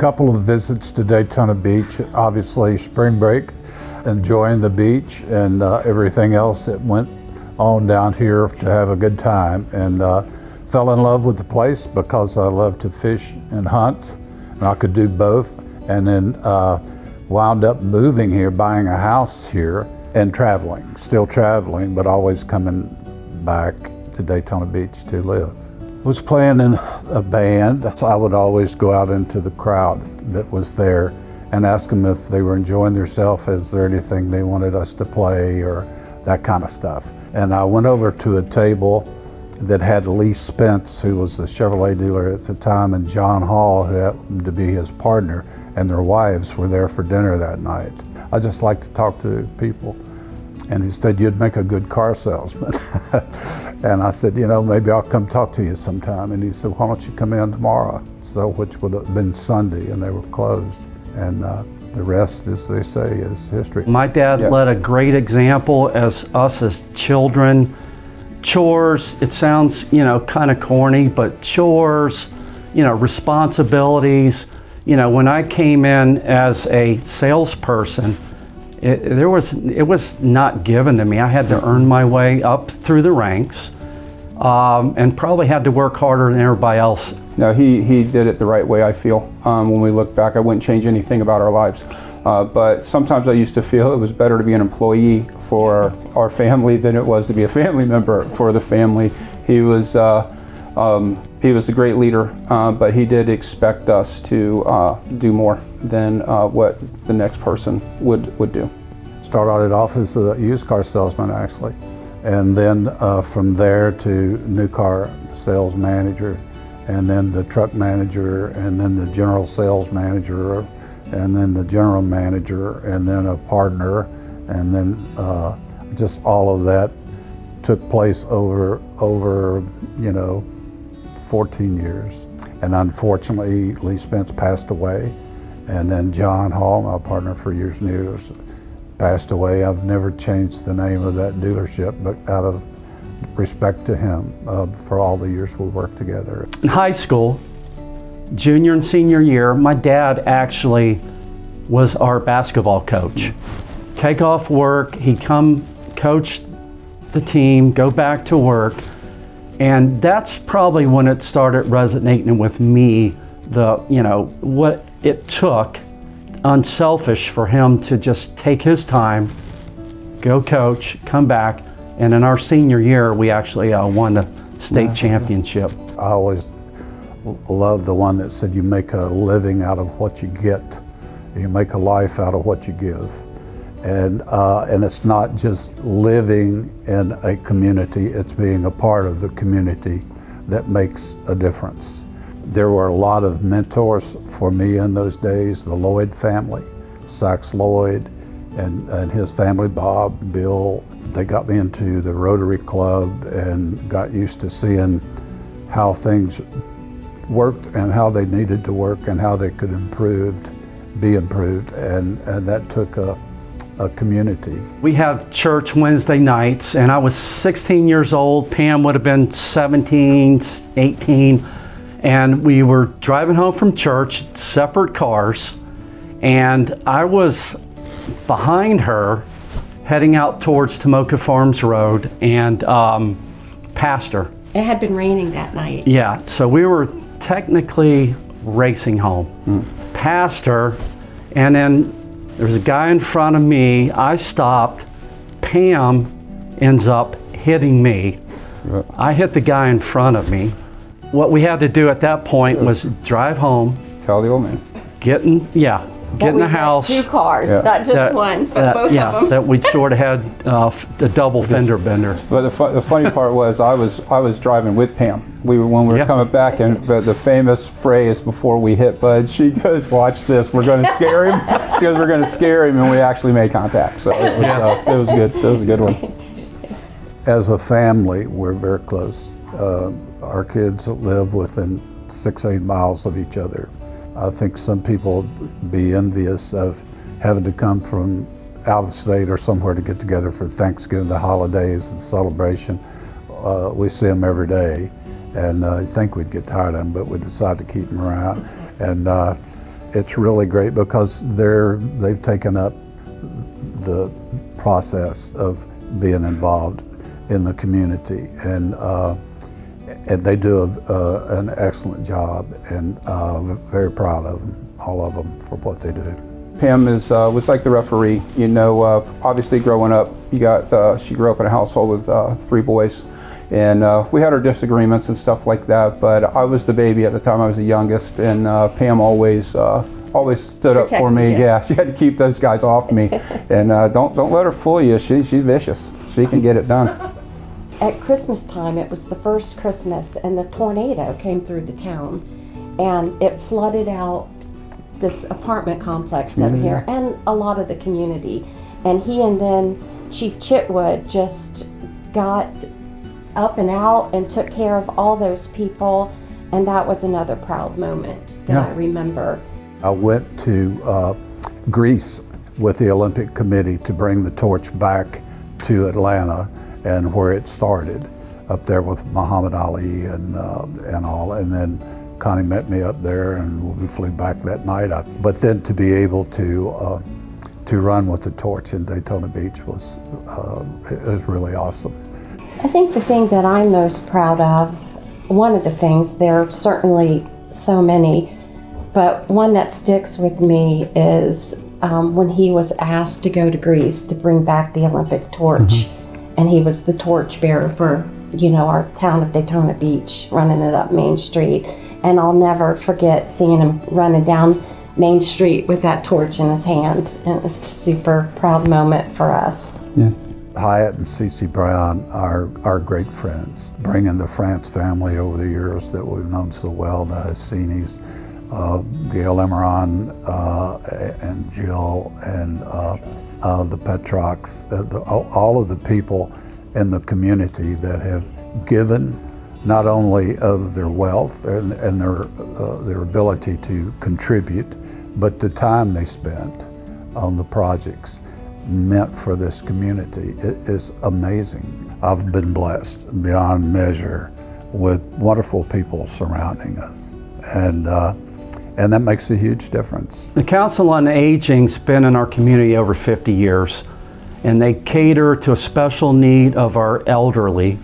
couple of visits to Daytona Beach, obviously spring break, enjoying the beach and everything else that went on down here to have a good time, and fell in love with the place because I love to fish and hunt, and I could do both, and then wound up moving here, buying a house here, and traveling, still traveling, but always coming back to Daytona Beach to live. I was playing in a band, so I would always go out into the crowd that was there and ask them if they were enjoying themselves, is there anything they wanted us to play, or that kind of stuff. And I went over to a table that had Lee Spence, who was the Chevrolet dealer at the time, and Jon Hall, who happened to be his partner, and their wives were there for dinner that night. I just like to talk to people. And he said, you'd make a good car salesman. And I said, you know, maybe I'll come talk to you sometime. And he said, why don't you come in tomorrow? So, which would have been Sunday, and they were closed. And the rest, as they say, is history. My dad led a great example as us as children. Chores, it sounds, you know, kind of corny, but chores, you know, responsibilities. You know, when I came in as a salesperson, it was not given to me. I had to earn my way up through the ranks, and probably had to work harder than everybody else. No, he did it the right way, I feel. When we look back, I wouldn't change anything about our lives. But sometimes I used to feel it was better to be an employee for our family than it was to be a family member for the family. He was a great leader, but he did expect us to do more than what the next person would do. Started off as a used car salesman, actually, and then from there to new car sales manager, and then the truck manager, and then the general sales manager, and then the general manager, and then a partner, and then just all of that took place over you know, 14 years. And unfortunately, Lee Spence passed away, and then Jon Hall, my partner for years and years, passed away. I've never changed the name of that dealership, but out of respect to him for all the years we worked together. In high school, junior and senior year, my dad actually was our basketball coach. Take off work, he'd come coach the team, go back to work, and that's probably when it started resonating with me, you know, what it took, unselfish for him to just take his time, go coach, come back, and in our senior year, we actually won the state championship. I always loved the one that said you make a living out of what you get, you make a life out of what you give. And it's not just living in a community, it's being a part of the community that makes a difference. There were a lot of mentors for me in those days, the Lloyd family, Sax Lloyd and his family, Bob, Bill. They got me into the Rotary Club and got used to seeing how things worked and how they needed to work and how they could be improved, and that took a community. We have church Wednesday nights, and I was 16 years old. Pam would have been 17, 18, and we were driving home from church, separate cars, and I was behind her heading out towards Tomoka Farms Road, and passed her. It had been raining that night. Yeah, so we were technically racing home. Passed her, and then there was a guy in front of me. I stopped. Pam ends up hitting me. I hit the guy in front of me. What we had to do at that point was drive home. Tell the old man. Get in the house. Two cars, not just one, but both of them. That we sort of had the double fender bender. But the funny part was I was driving with Pam. When we were coming back, and the famous phrase before we hit Bud, she goes, "Watch this, we're going to scare him." She goes, "We're going to scare him," and we actually made contact. So it was good. It was a good one. As a family, we're very close. Our kids live within 6-8 miles of each other. I think some people be envious of having to come from out of state or somewhere to get together for Thanksgiving, the holidays, and celebration. We see them every day, and I think we'd get tired of them, but we decided to keep them around. And it's really great because they've taken up the process of being involved in the community, and they do an excellent job, and very proud of them, all of them, for what they do. Pam was like the referee. You know, obviously growing up, she grew up in a household with 3 boys, and we had our disagreements and stuff like that. But I was the baby at the time. I was the youngest, and Pam always stood up for me. Protected you. Yeah, she had to keep those guys off me, and don't let her fool you. She's vicious. She can get it done. At Christmas time, it was the first Christmas, and the tornado came through the town, and it flooded out this apartment complex over here and a lot of the community. And he and then Chief Chitwood just got up and out and took care of all those people, and that was another proud moment that I remember. I went to Greece with the Olympic Committee to bring the torch back to Atlanta and where it started, up there with Muhammad Ali and all. And then Connie met me up there, and we flew back that night. But then to be able to run with the torch in Daytona Beach was really awesome. I think the thing that I'm most proud of, one of the things, there are certainly so many, but one that sticks with me is when he was asked to go to Greece to bring back the Olympic torch, and he was the torch bearer for, our town of Daytona Beach, running it up Main Street. And I'll never forget seeing him running down Main Street with that torch in his hand. And it was just a super proud moment for us. Yeah. Hyatt and Cece Brown are great friends. Bringing the France family over the years that we've known so well, the Hassinis, Gail Emeron and Jill, and the Petrocks, all of the people in the community that have given not only of their wealth and their ability to contribute, but the time they spent on the projects meant for this community. It is amazing. I've been blessed beyond measure with wonderful people surrounding us, and that makes a huge difference. The Council on Aging's been in our community over 50 years, and they cater to a special need of our elderly.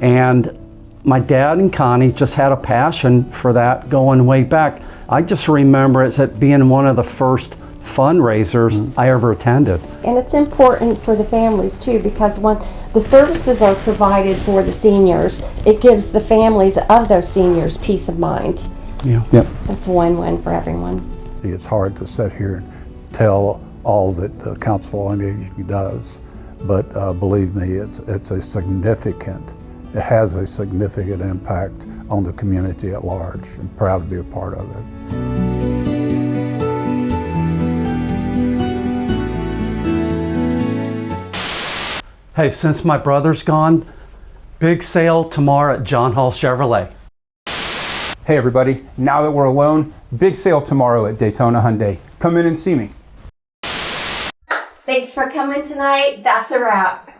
And my dad and Connie just had a passion for that going way back. I just remember it being one of the first fundraisers I ever attended. And it's important for the families too, because when the services are provided for the seniors, it gives the families of those seniors peace of mind. Yeah. Yep. It's a win-win for everyone. It's hard to sit here and tell all that the Council on Aging does, but believe me, it has a significant impact on the community at large. I'm proud to be a part of it. Hey, since my brother's gone, big sale tomorrow at Jon Hall Chevrolet. Hey everybody, now that we're alone, big sale tomorrow at Daytona Hyundai. Come in and see me. Thanks for coming tonight. That's a wrap.